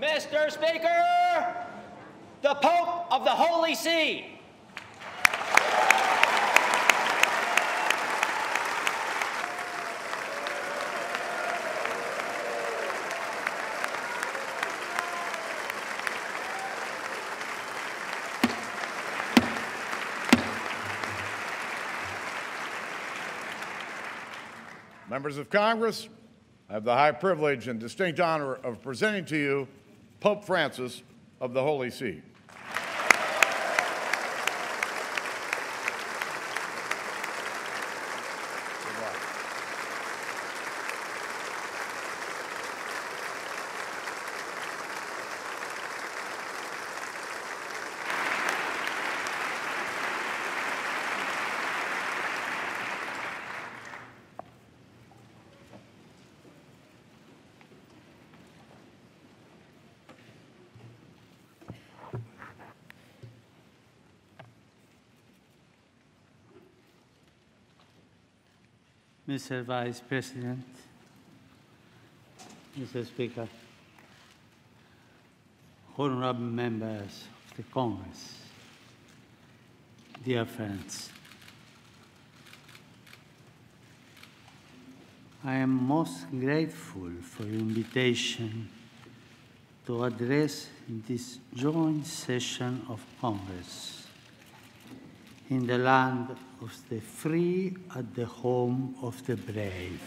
Mr. Speaker, the Pope of the Holy See. Members of Congress, I have the high privilege and distinct honor of presenting to you Pope Francis of the Holy See. Mr. Vice President, Mr. Speaker, honorable members of the Congress, dear friends, I am most grateful for your invitation to address this joint session of Congress in the land of the free at the home of the brave.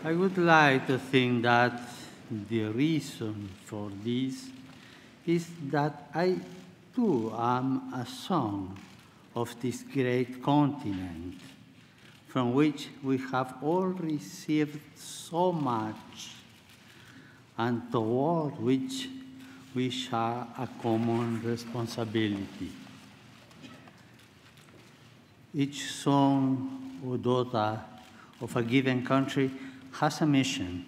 I would like to think that the reason for this is that I too am a son of this great continent from which we have all received so much and toward which we share a common responsibility. Each son or daughter of a given country has a mission,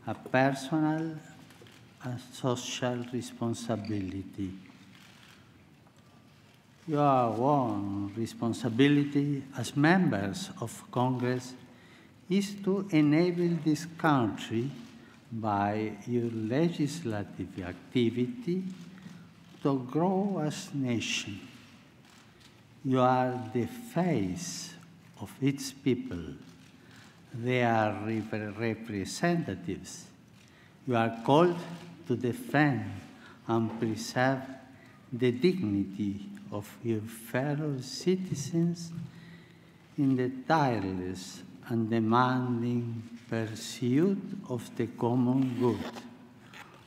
a personal and social responsibility. Your one responsibility as members of Congress is to enable this country by your legislative activity to grow as a nation. You are the face of its people. They are representatives. You are called to defend and preserve the dignity of your fellow citizens in the tireless and demanding pursuit of the common good.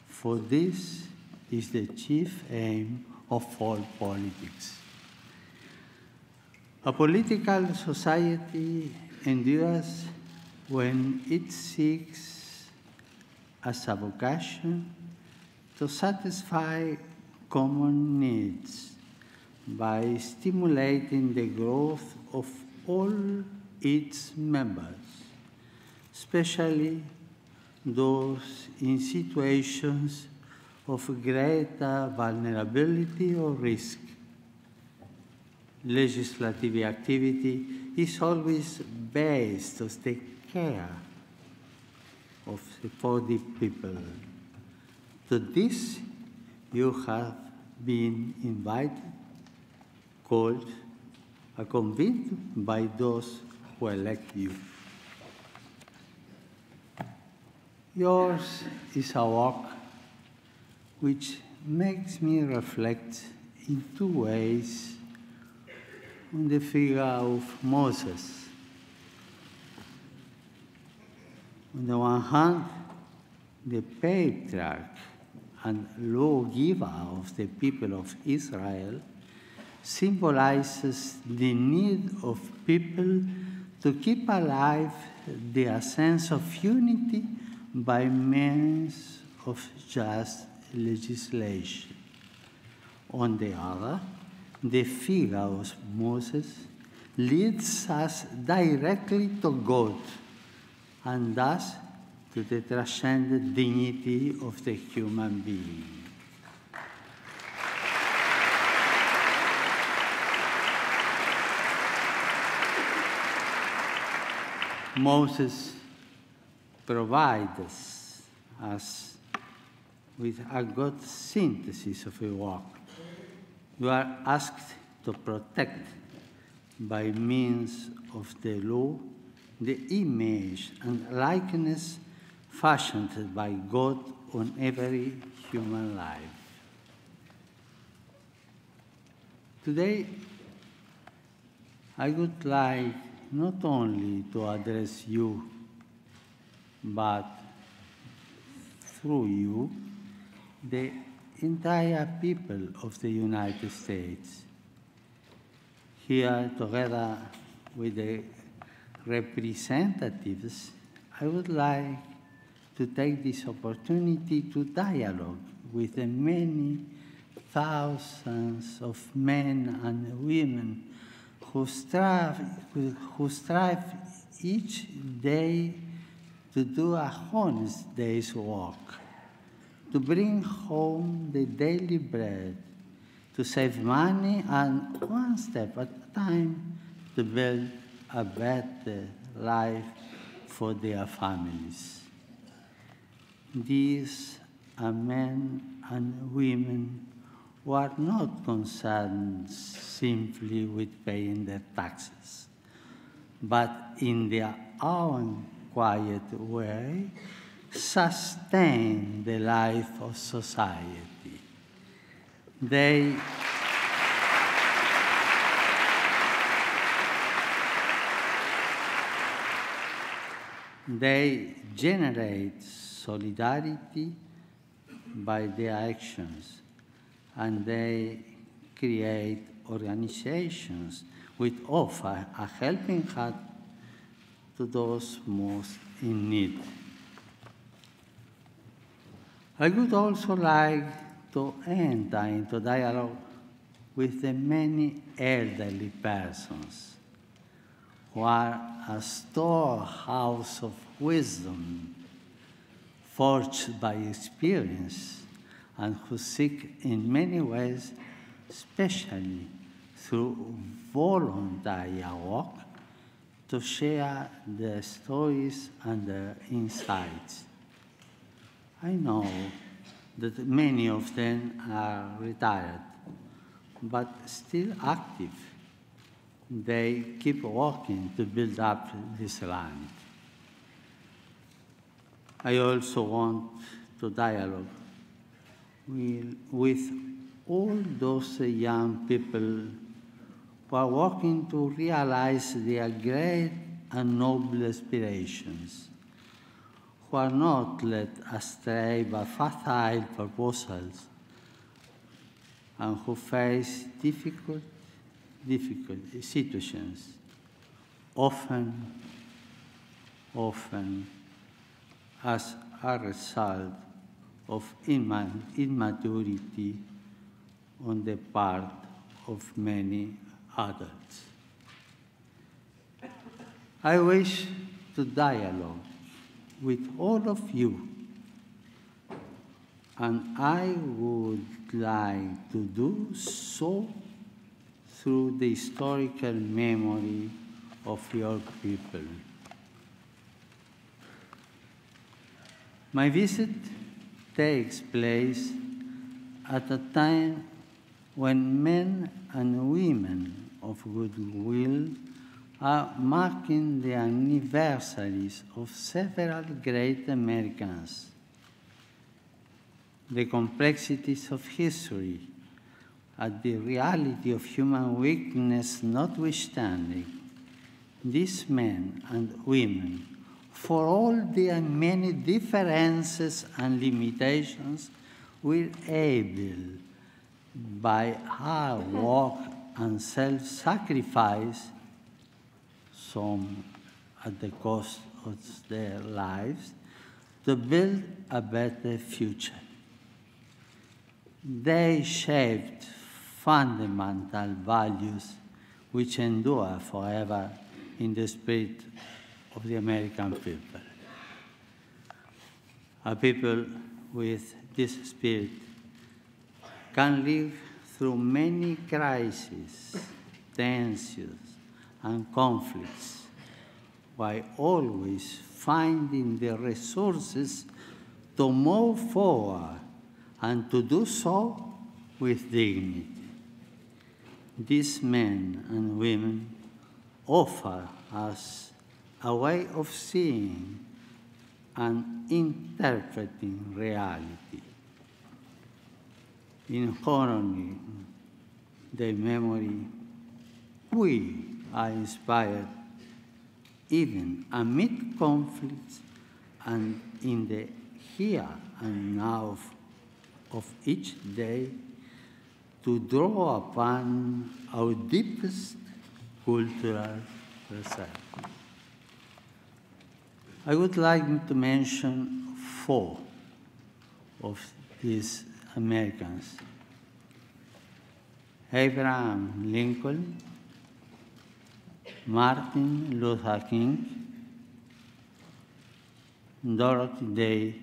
For this is the chief aim of all politics. A political society endures when it seeks as a vocation to satisfy common needs by stimulating the growth of all its members, especially those in situations of greater vulnerability or risk. Legislative activity is always based on the care for the people. To this, you have been invited, called, and convened by those who elect you. Yours is a work which makes me reflect in two ways on the figure of Moses. On the one hand, the patriarch and lawgiver of the people of Israel symbolizes the need of people to keep alive their sense of unity by means of just legislation. On the other, the figure of Moses leads us directly to God and thus to the transcendent dignity of the human being. Moses provides us with a good synthesis of a work. You are asked to protect, by means of the law, the image and likeness fashioned by God on every human life. Today, I would like not only to address you, but through you, the entire people of the United States. Here, together with the representatives, I would like to take this opportunity to dialogue with the many thousands of men and women who strive each day to do a honest day's work, to bring home the daily bread, to save money, and one step at a time to build a better life for their families. These are men and women who are not concerned simply with paying their taxes, but in their own quiet way, sustain the life of society. They generate solidarity by their actions, and they create organizations which offer a helping hand to those most in need. I would also like to enter into dialogue with the many elderly persons who are a storehouse of wisdom forged by experience and who seek in many ways, especially through voluntary work, to share their stories and their insights. I know that many of them are retired, but still active. They keep working to build up this land. I also want to dialogue with all those young people who are working to realize their great and noble aspirations, who are not led astray by facile proposals, and who face difficult situations, often as a result of immaturity on the part of many adults. I wish to dialogue with all of you, and I would like to do so through the historical memory of your people. My visit takes place at a time when men and women of goodwill are marking the anniversaries of several great Americans. The complexities of history and the reality of human weakness notwithstanding, these men and women, for all their many differences and limitations, were able, by hard work and self-sacrifice, some at the cost of their lives, to build a better future. They shaped fundamental values which endure forever in the spirit of the American people. A people with this spirit can live through many crises, tensions, and conflicts, while always finding the resources to move forward and to do so with dignity. These men and women offer us a way of seeing and interpreting reality. In honoring their memory, we are inspired even amid conflicts and in the here and now of each day to draw upon our deepest cultural reserve. I would like to mention 4 of these Americans: Abraham Lincoln, Martin Luther King, Dorothy Day,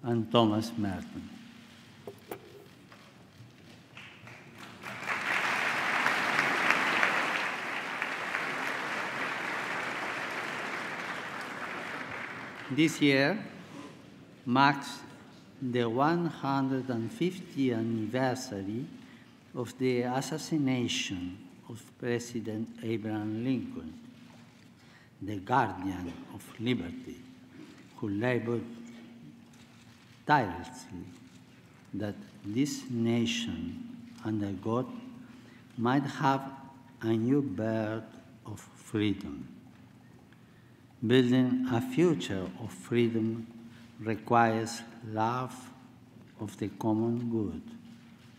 and Thomas Merton. This year marks the 150th anniversary of the assassination of President Abraham Lincoln, the guardian of liberty, who labored tirelessly that this nation under God might have a new birth of freedom. Building a future of freedom requires love of the common good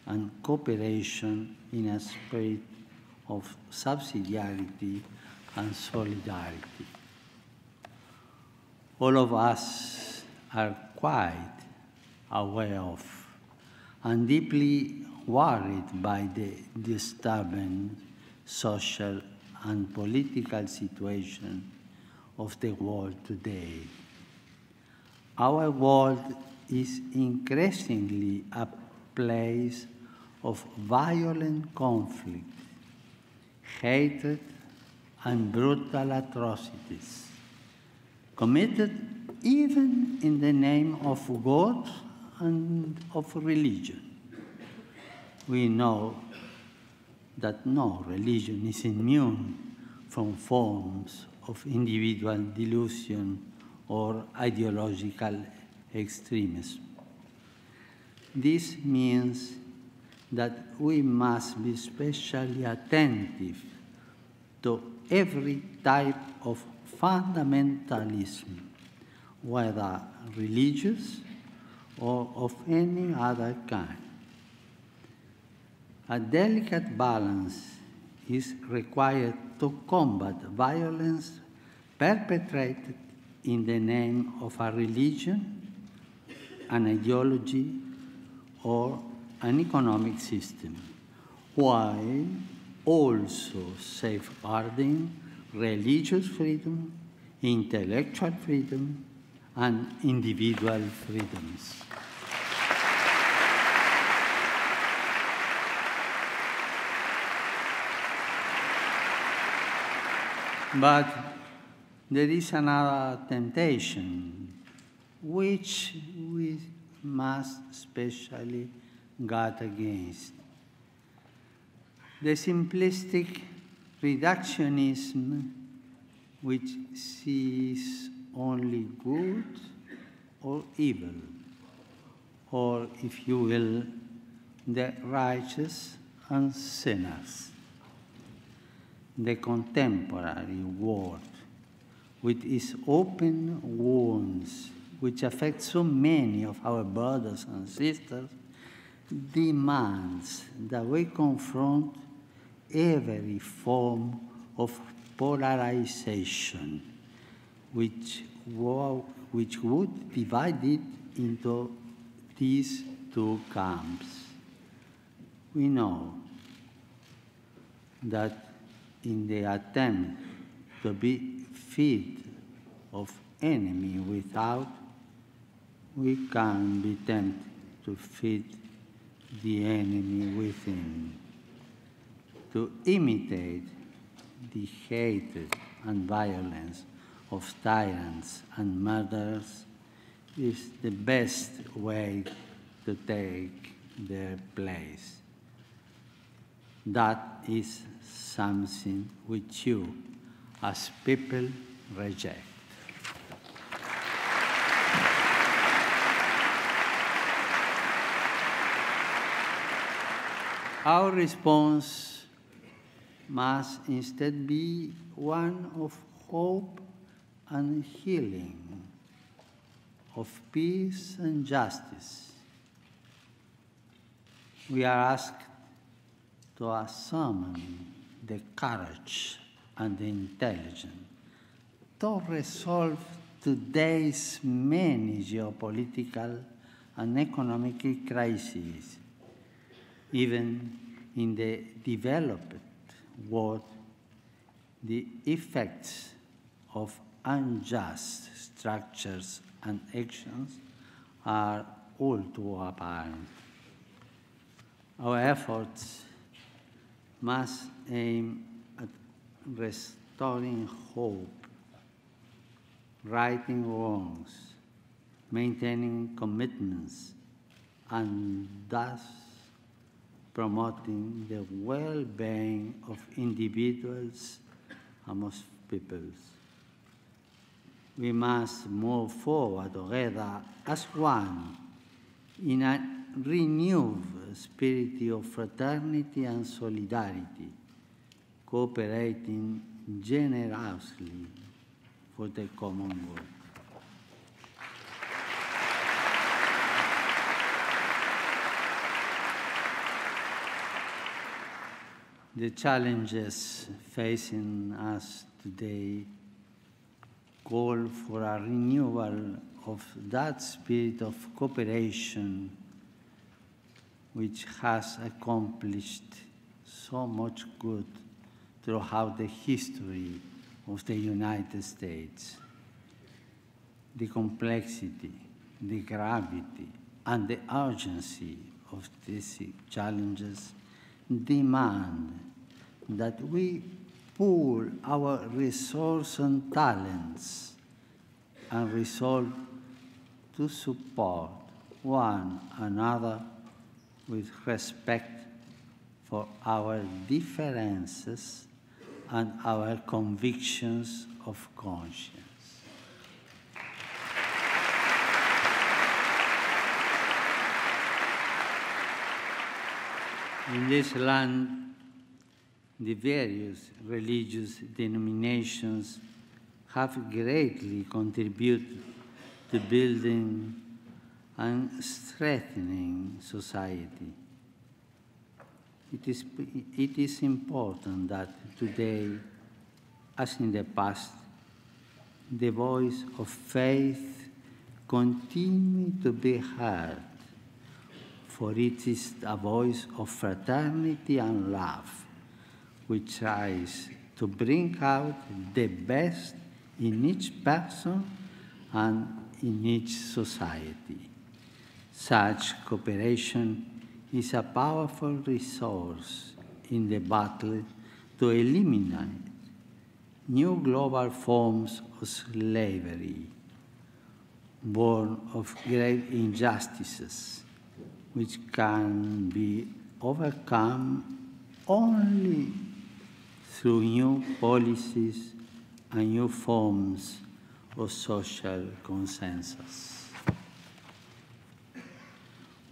and cooperation in a spirit of subsidiarity and solidarity. All of us are quite aware of and deeply worried by the disturbing social and political situation of the world today. Our world is increasingly a place of violent conflict, hatred, and brutal atrocities, committed even in the name of God and of religion. We know that no religion is immune from forms of individual delusion or ideological extremism. This means that we must be especially attentive to every type of fundamentalism, whether religious or of any other kind. A delicate balance is required to combat violence perpetrated in the name of a religion, an ideology, or an economic system, while also safeguarding religious freedom, intellectual freedom, and individual freedoms. But there is another temptation which we must especially guard against. The simplistic reductionism which sees only good or evil, or, if you will, the righteous and sinners. The contemporary world, with its open wounds, which affect so many of our brothers and sisters, demands that we confront every form of polarization, which would divide it into these 2 camps. we know that in the attempt to be feed of enemy without, we can be tempted to feed the enemy within, to imitate the hatred and violence of tyrants and murderers is the best way to take their place. That is something which you, as people, reject. Our response must instead be one of hope and healing, of peace and justice. We are asked to summon the courage and the intelligence to resolve today's many geopolitical and economic crises. Even in the developed world, the effects of unjust structures and actions are all too apparent. Our efforts must aim at restoring hope, righting wrongs, maintaining commitments, and thus promoting the well-being of individuals and of peoples. We must move forward together as one in a renewed spirit of fraternity and solidarity, cooperating generously for the common good. The challenges facing us today call for a renewal of that spirit of cooperation which has accomplished so much good throughout the history of the United States. The complexity, the gravity, and the urgency of these challenges demand that we pool our resources and talents and resolve to support one another with respect for our differences and our convictions of conscience. In this land, the various religious denominations have greatly contributed to building and strengthening society. It is important that today, as in the past, the voice of faith continue to be heard, for it is a voice of fraternity and love, which tries to bring out the best in each person and in each society. Such cooperation is a powerful resource in the battle to eliminate new global forms of slavery, born of great injustices, which can be overcome only through new policies and new forms of social consensus.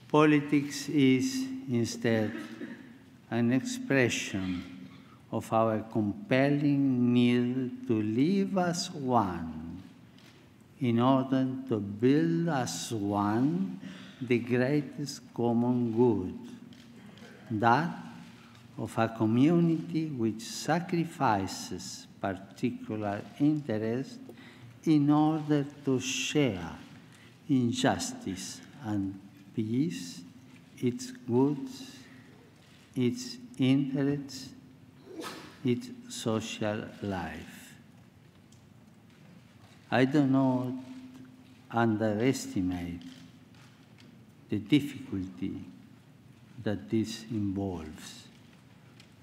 Politics is instead an expression of our compelling need to live as one in order to build as one the greatest common good, that of a community which sacrifices particular interest in order to share in justice and peace its goods its interests, its social life. I do not underestimate the difficulty that this involves,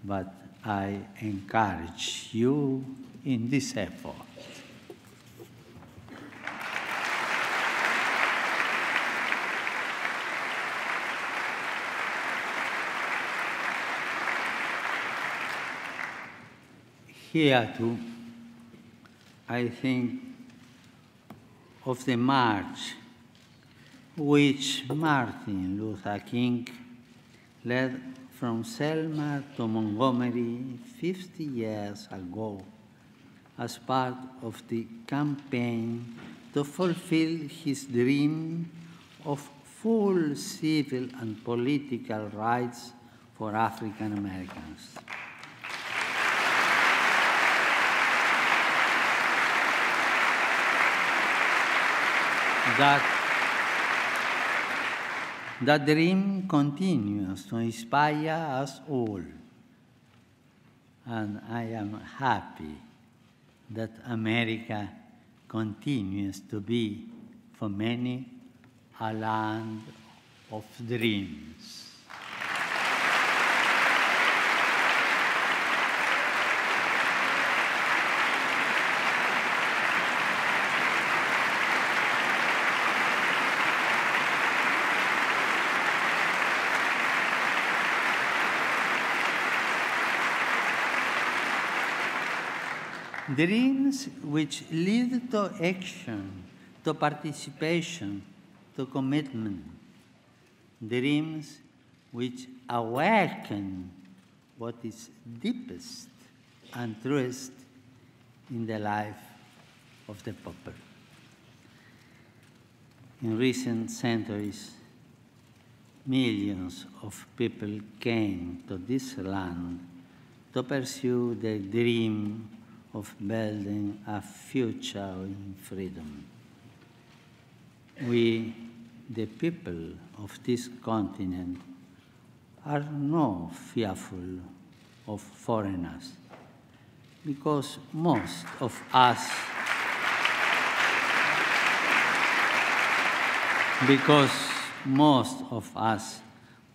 but I encourage you in this effort. Here too, I think of the march which Martin Luther King led from Selma to Montgomery 50 years ago as part of the campaign to fulfill his dream of full civil and political rights for African Americans. That dream continues to inspire us all, and I am happy that America continues to be, for many, a land of dreams. Dreams which lead to action, to participation, to commitment. Dreams which awaken what is deepest and truest in the life of the people. In recent centuries, millions of people came to this land to pursue the dream of building a future in freedom. We, the people of this continent, are not fearful of foreigners because most of us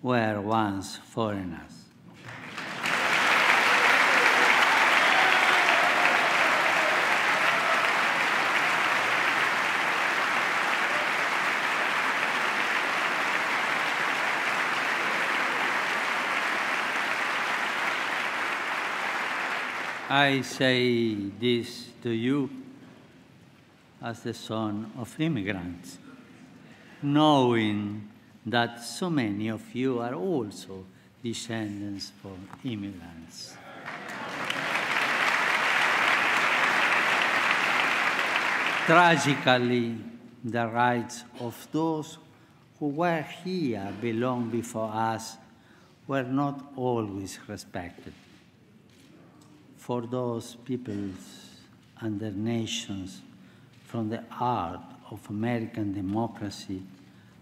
were once foreigners. I say this to you as the son of immigrants, knowing that so many of you are also descendants from immigrants. Tragically, the rights of those who were here long before us were not always respected. For those peoples and their nations, from the heart of American democracy,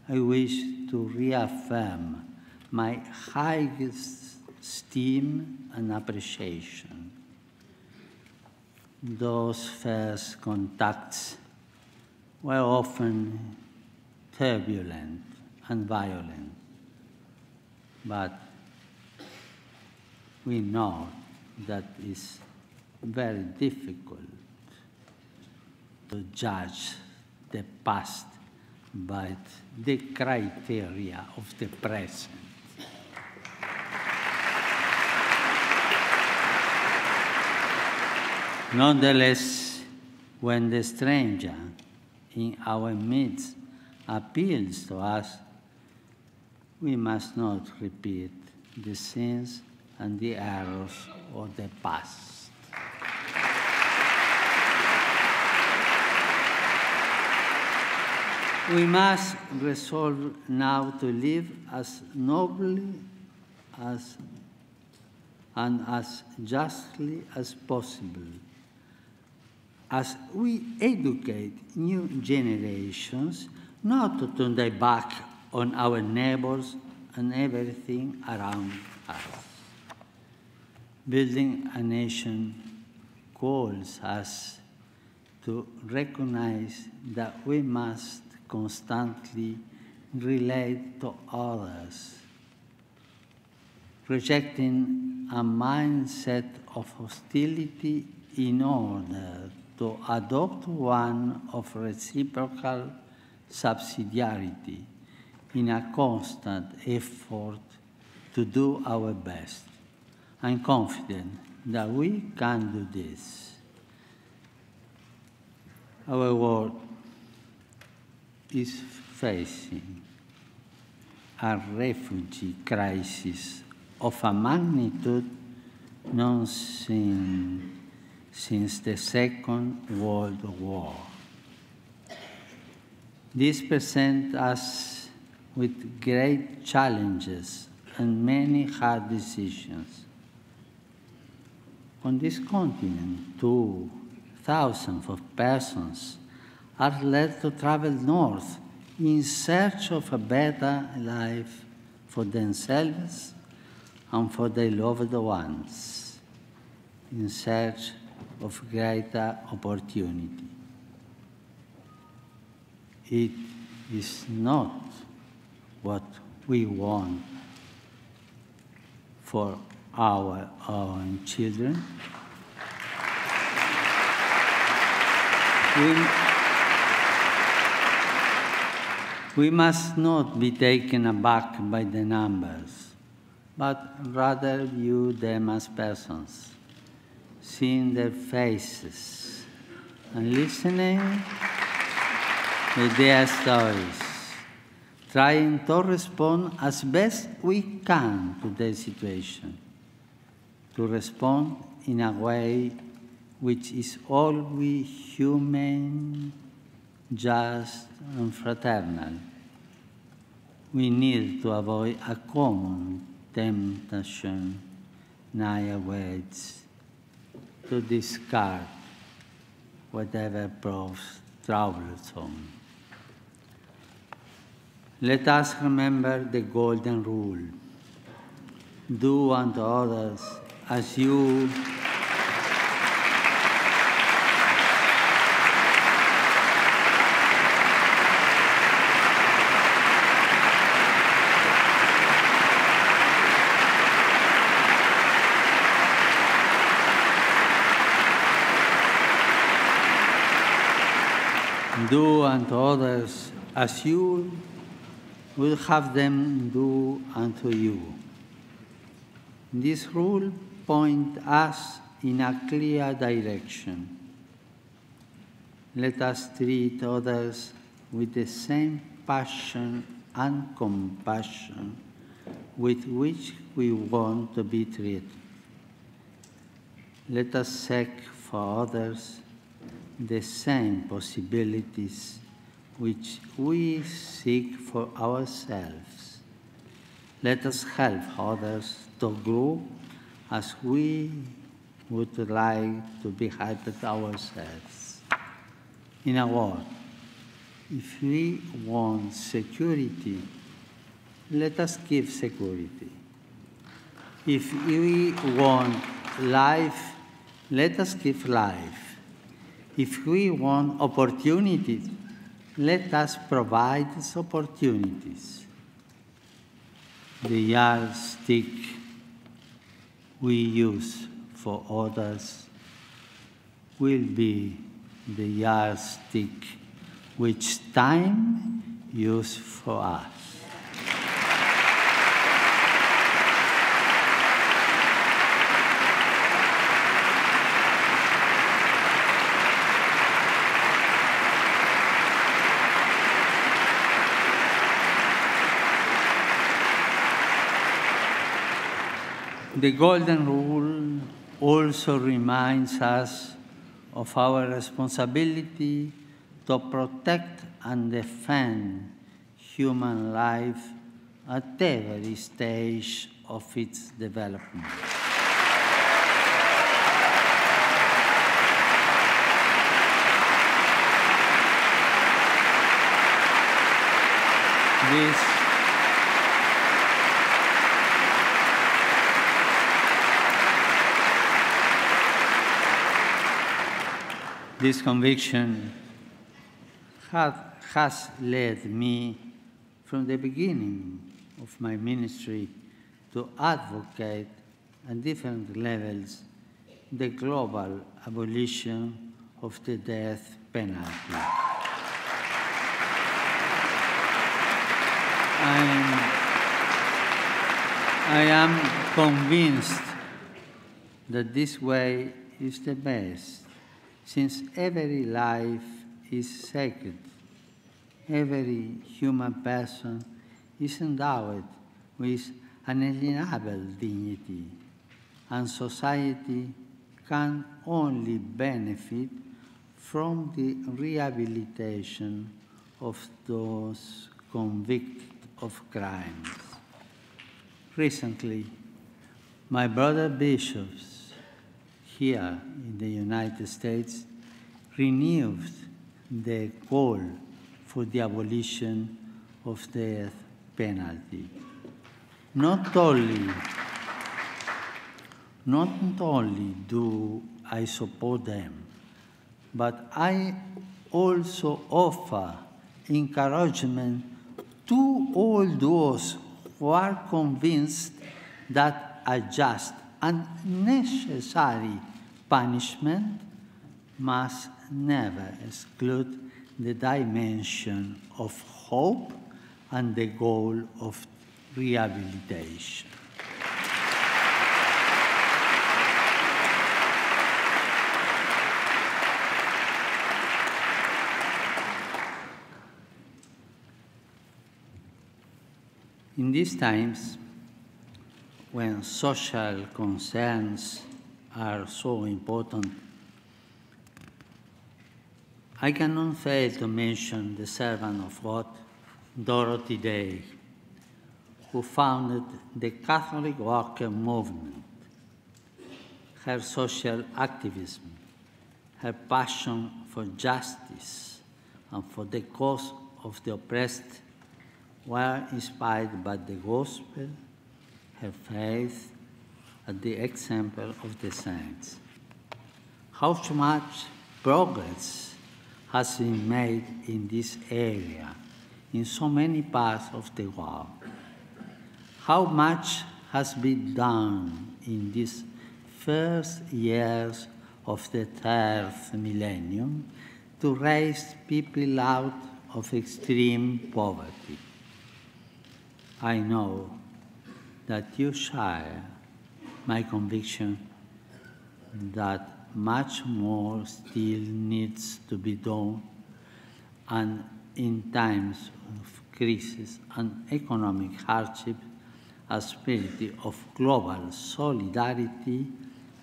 I wish to reaffirm my highest esteem and appreciation. Those first contacts were often turbulent and violent, but we know that it's very difficult to judge the past by the criteria of the present. Nonetheless, when the stranger in our midst appeals to us, we must not repeat the sins and the errors of the past. We must resolve now to live as nobly and as justly as possible, as we educate new generations not to turn their back on our neighbors and everything around us. Building a nation calls us to recognize that we must constantly relate to others, rejecting a mindset of hostility in order to adopt one of reciprocal subsidiarity in a constant effort to do our best. I'm confident that we can do this. Our world is facing a refugee crisis of a magnitude known since the Second World War. This presents us with great challenges and many hard decisions. On this continent, too, thousands of persons are led to travel north in search of a better life for themselves and for their loved ones, in search of greater opportunity. It is not what we want for our own children. We must not be taken aback by the numbers, but rather view them as persons, seeing their faces and listening to their stories, trying to respond as best we can to their situation, to respond in a way which is always human, just, and fraternal. We need to avoid a common temptation nowadays to discard whatever proves troublesome. Let us remember the golden rule. Do unto others as you do unto others as you will have them do unto you. This rule points us in a clear direction. Let us treat others with the same passion and compassion with which we want to be treated. Let us seek for others the same possibilities which we seek for ourselves. Let us help others to grow as we would like to be helped ourselves. In a word, if we want security, let us give security. If we want life, let us give life. If we want opportunities, let us provide these opportunities. The yardstick we use for others will be the yardstick which time uses for us. The Golden Rule also reminds us of our responsibility to protect and defend human life at every stage of its development. This conviction has led me from the beginning of my ministry to advocate at different levels the global abolition of the death penalty. I am convinced that this way is the best, since every life is sacred. Every human person is endowed with unalienable dignity, and society can only benefit from the rehabilitation of those convicted of crimes. Recently, my brother bishops here in the United States renewed the call for the abolition of the death penalty. Not only do I support them, but I also offer encouragement to all those who are convinced that a just and necessary punishment must never exclude the dimension of hope and the goal of rehabilitation. In these times, when social concerns are so important, I cannot fail to mention the servant of God, Dorothy Day, who founded the Catholic Worker Movement. Her social activism, her passion for justice and for the cause of the oppressed were inspired by the gospel, her faith, and the example of the saints. How much progress has been made in this area in so many parts of the world? How much has been done in these first years of the third millennium to raise people out of extreme poverty? I know that you share my conviction that much more still needs to be done, and in times of crisis and economic hardship, a spirit of global solidarity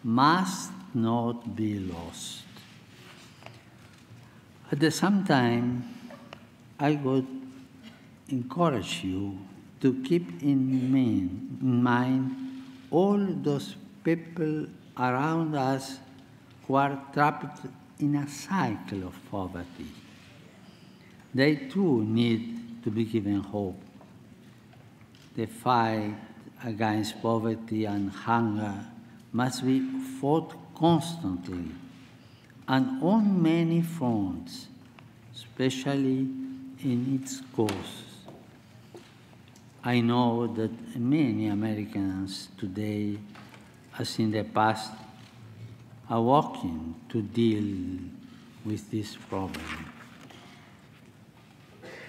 must not be lost. At the same time, I would encourage you to keep in mind all those people around us who are trapped in a cycle of poverty. They too need to be given hope. The fight against poverty and hunger must be fought constantly and on many fronts, especially in its cause. I know that many Americans today, as in the past, are working to deal with this problem.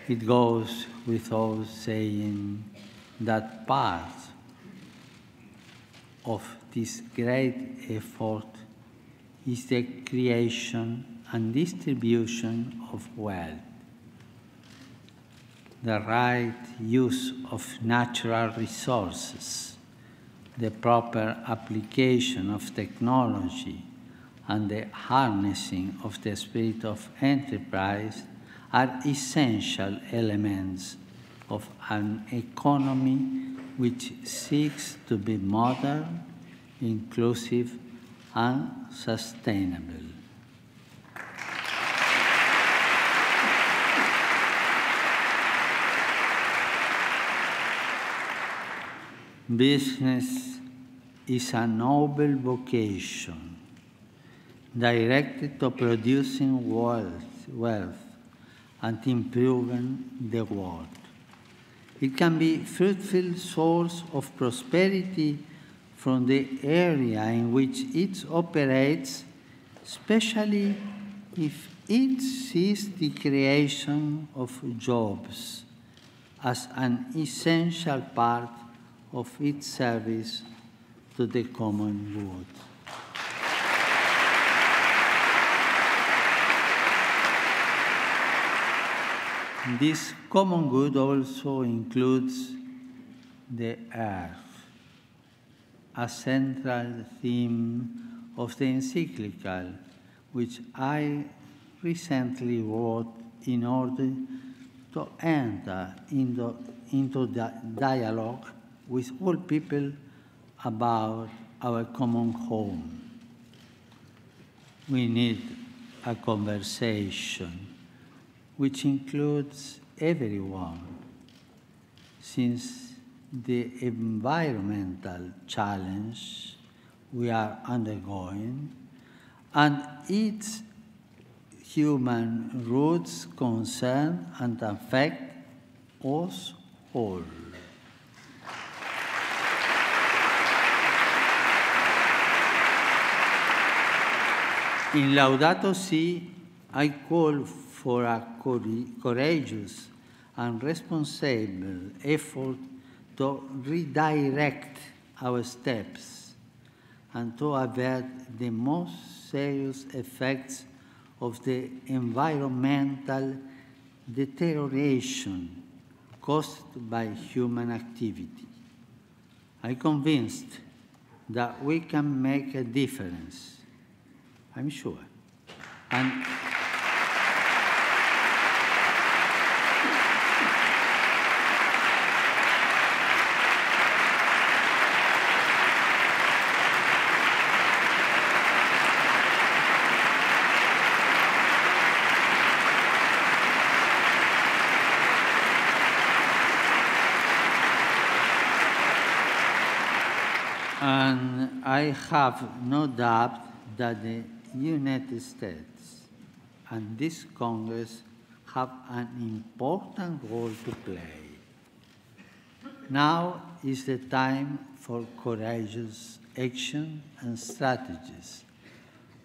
It goes without saying that part of this great effort is the creation and distribution of wealth. The right use of natural resources, the proper application of technology, and the harnessing of the spirit of enterprise are essential elements of an economy which seeks to be modern, inclusive, and sustainable. Business is a noble vocation. directed to producing wealth and improving the world. It can be a fruitful source of prosperity from the area in which it operates, especially if it sees the creation of jobs as an essential part of its service to the common good. This common good also includes the earth, a central theme of the encyclical, which I recently wrote in order to enter into the dialogue with all people about our common home. We need a conversation which includes everyone, since the environmental challenge we are undergoing and its human roots concern and affect us all. In Laudato Si, I call for a courageous and responsible effort to redirect our steps and to avert the most serious effects of the environmental deterioration caused by human activity. I'm convinced that we can make a difference, I'm sure. And I have no doubt that the United States and this Congress have an important role to play. Now is the time for courageous action and strategies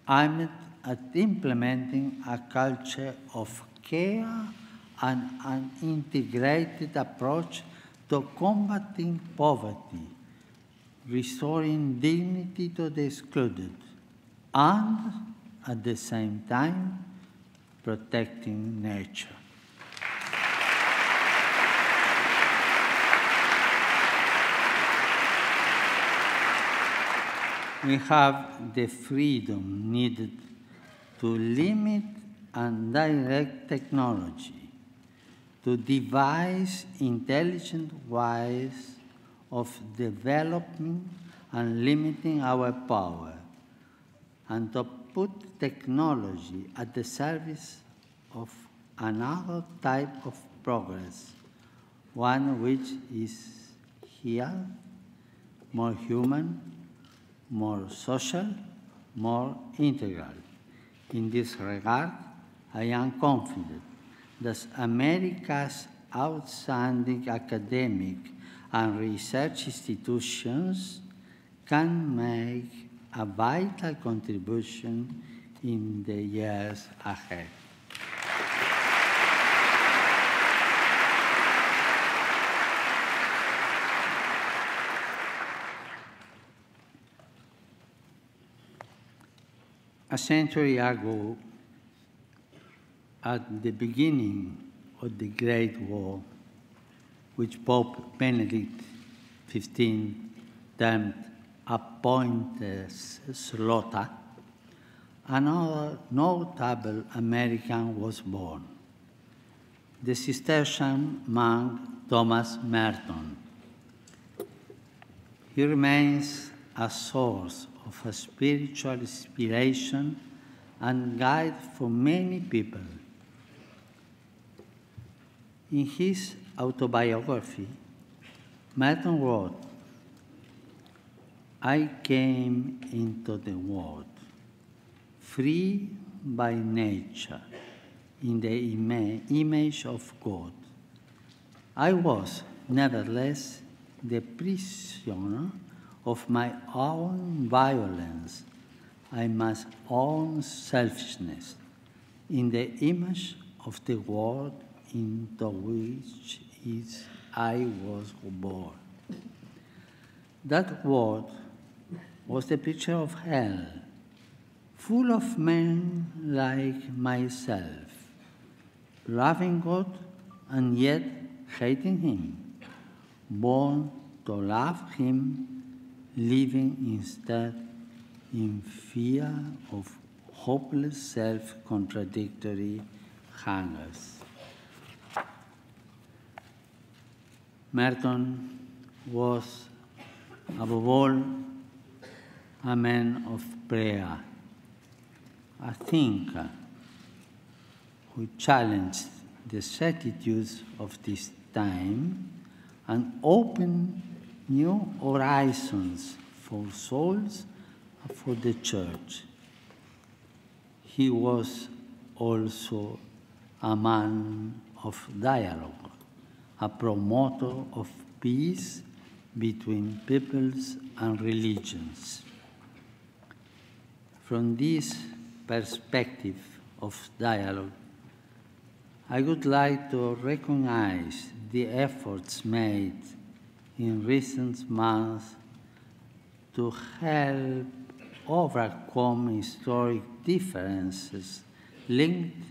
aimed at implementing a culture of care and an integrated approach to combating poverty, restoring dignity to the excluded, and at the same time, protecting nature. We have the freedom needed to limit and direct technology, to devise intelligent ways of developing and limiting our power, and to put technology at the service of another type of progress, one which is here, more human, more social, more integral. In this regard, I am confident that America's outstanding academic and research institutions can make a vital contribution in the years ahead. A century ago, at the beginning of the Great War, which Pope Benedict XV termed a pointless slaughter, another notable American was born, the Cistercian monk Thomas Merton. He remains a source of a spiritual inspiration and guide for many people. In his autobiography, Merton wrote, "I came into the world free by nature, in the image of God. I was, nevertheless, the prisoner of my own violence, my own selfishness, in the image of the world into which I was born. That world was the picture of hell, full of men like myself, loving God and yet hating Him, born to love Him, living instead in fear of hopeless self-contradictory hungers. Merton was, above all, a man of prayer, a thinker who challenged the certitudes of this time and opened new horizons for souls and for the Church. He was also a man of dialogue, a promoter of peace between peoples and religions. From this perspective of dialogue, I would like to recognize the efforts made in recent months to help overcome historic differences linked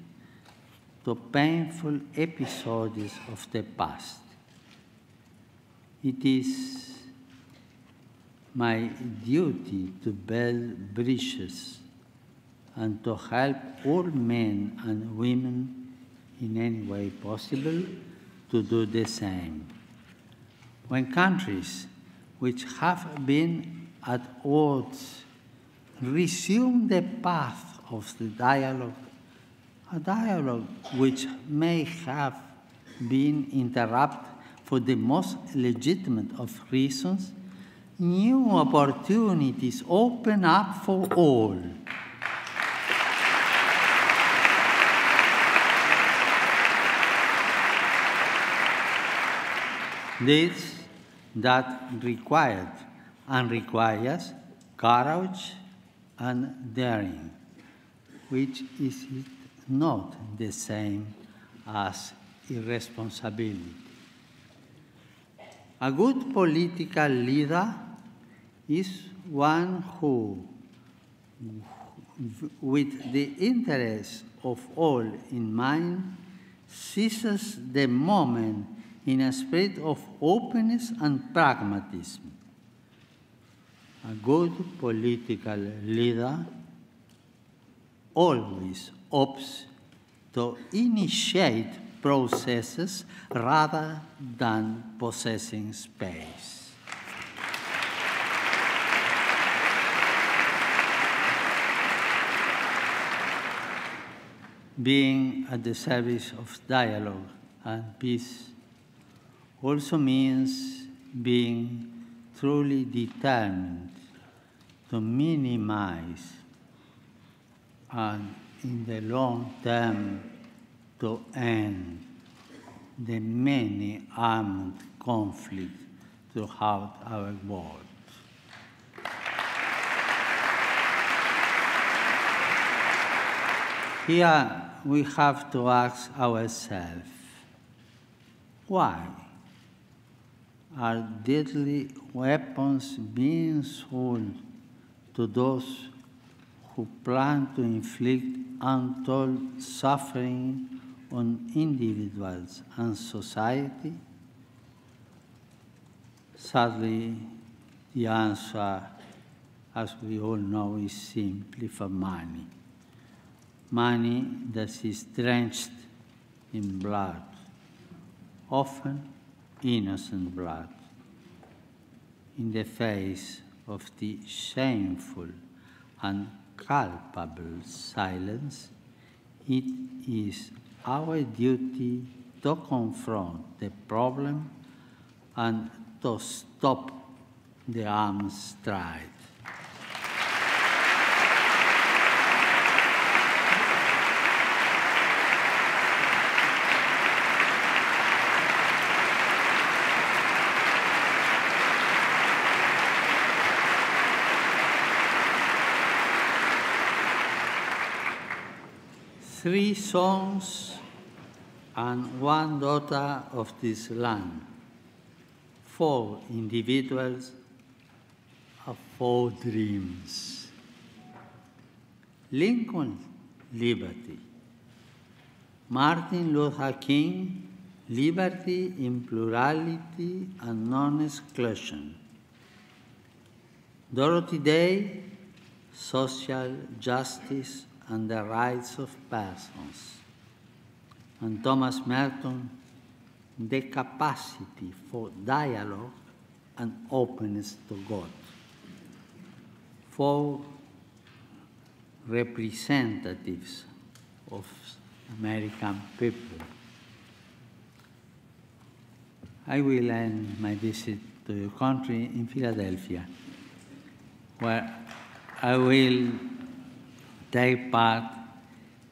to painful episodes of the past. It is my duty to build bridges and to help all men and women in any way possible to do the same. When countries which have been at odds resume the path of the dialogue, a dialogue which may have been interrupted for the most legitimate of reasons, new opportunities open up for all. This that required and requires courage and daring, which is not the same as irresponsibility. A good political leader is one who, with the interests of all in mind, seizes the moment in a spirit of openness and pragmatism. A good political leader always opts to initiate processes rather than possessing space. Being at the service of dialogue and peace also means being truly determined to minimize and, in the long term, to end the many armed conflicts throughout our world. Here we have to ask ourselves, why are deadly weapons being sold to those who plan to inflict untold suffering on individuals and society? Sadly, the answer, as we all know, is simply for money. Money that is drenched in blood, often innocent blood. In the face of the shameful and culpable silence, it is our duty to confront the problem and to stop the arms stride. 3 sons and 1 daughter of this land, 4 individuals of 4 dreams. Lincoln, liberty. Martin Luther King, liberty in plurality and non-exclusion. Dorothy Day, social justice and the rights of persons. And Thomas Merton, the capacity for dialogue and openness to God. 4 representatives of American people. I will end my visit to your country in Philadelphia, where I will take part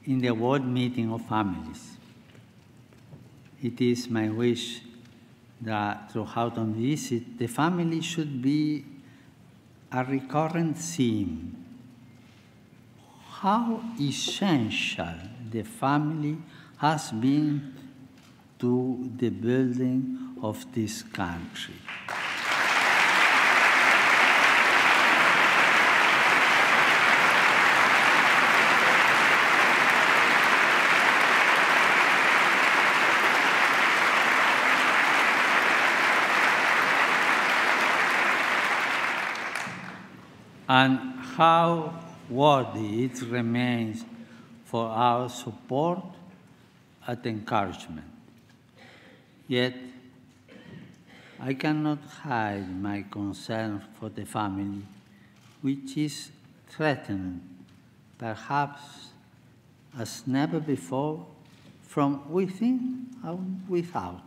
in the World Meeting of Families. It is my wish that throughout our visit, the family should be a recurrent theme. How essential the family has been to the building of this country. And how worthy it remains for our support and encouragement. Yet, I cannot hide my concern for the family, which is threatened, perhaps as never before, from within and without.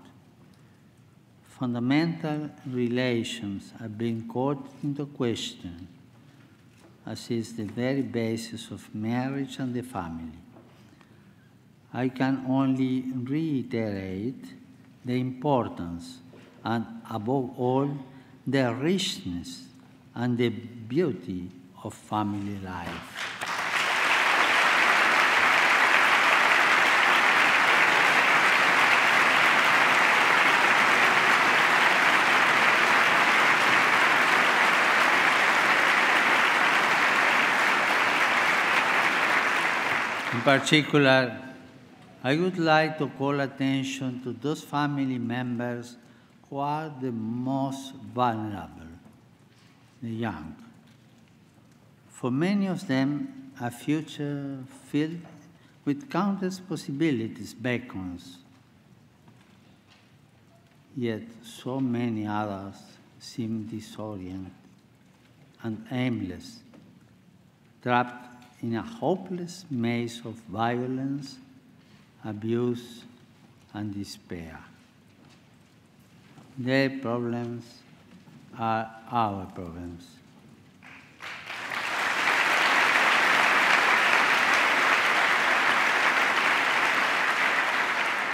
Fundamental relations are being called into question, as is the very basis of marriage and the family. I can only reiterate the importance and, above all, the richness and the beauty of family life. In particular, I would like to call attention to those family members who are the most vulnerable, the young. For many of them, a future filled with countless possibilities beckons. Yet so many others seem disoriented and aimless, trapped in a hopeless maze of violence, abuse, and despair. Their problems are our problems.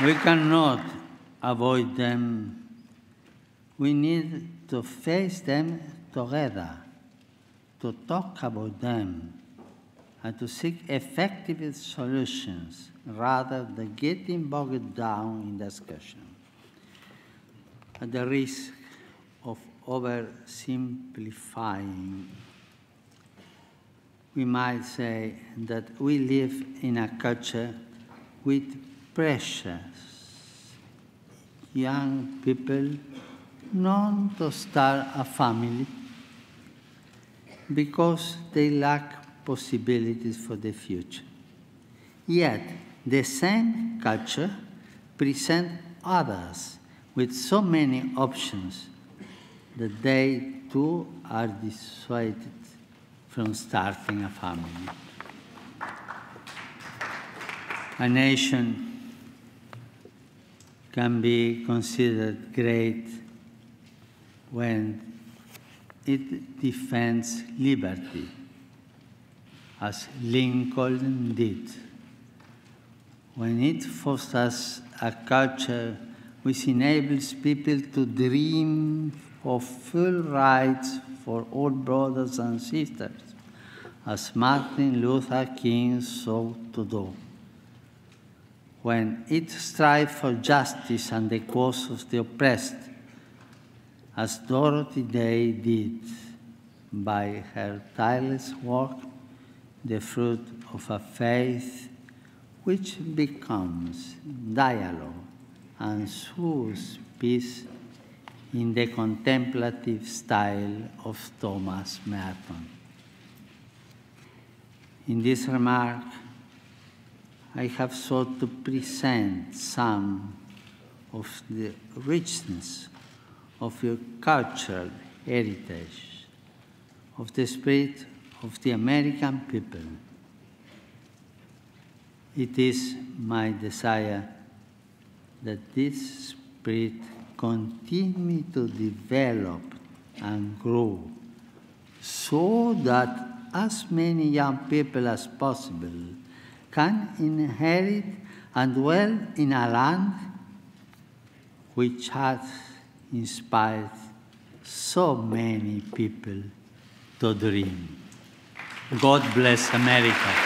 We cannot avoid them. We need to face them together, to talk about them, and to seek effective solutions rather than getting bogged down in discussion. At the risk of oversimplifying, we might say that we live in a culture with precious young people known to start a family because they lack possibilities for the future. Yet, the same culture presents others with so many options that they too are dissuaded from starting a family. A nation can be considered great when it defends liberty, as Lincoln did, when it fosters a culture which enables people to dream of full rights for all brothers and sisters, as Martin Luther King sought to do, when it strives for justice and the cause of the oppressed, as Dorothy Day did by her tireless work, the fruit of a faith which becomes dialogue and sows peace in the contemplative style of Thomas Merton. In this remark, I have sought to present some of the richness of your cultural heritage, of the spirit of the American people. It is my desire that this spirit continue to develop and grow so that as many young people as possible can inherit and dwell in a land which has inspired so many people to dream. God bless America.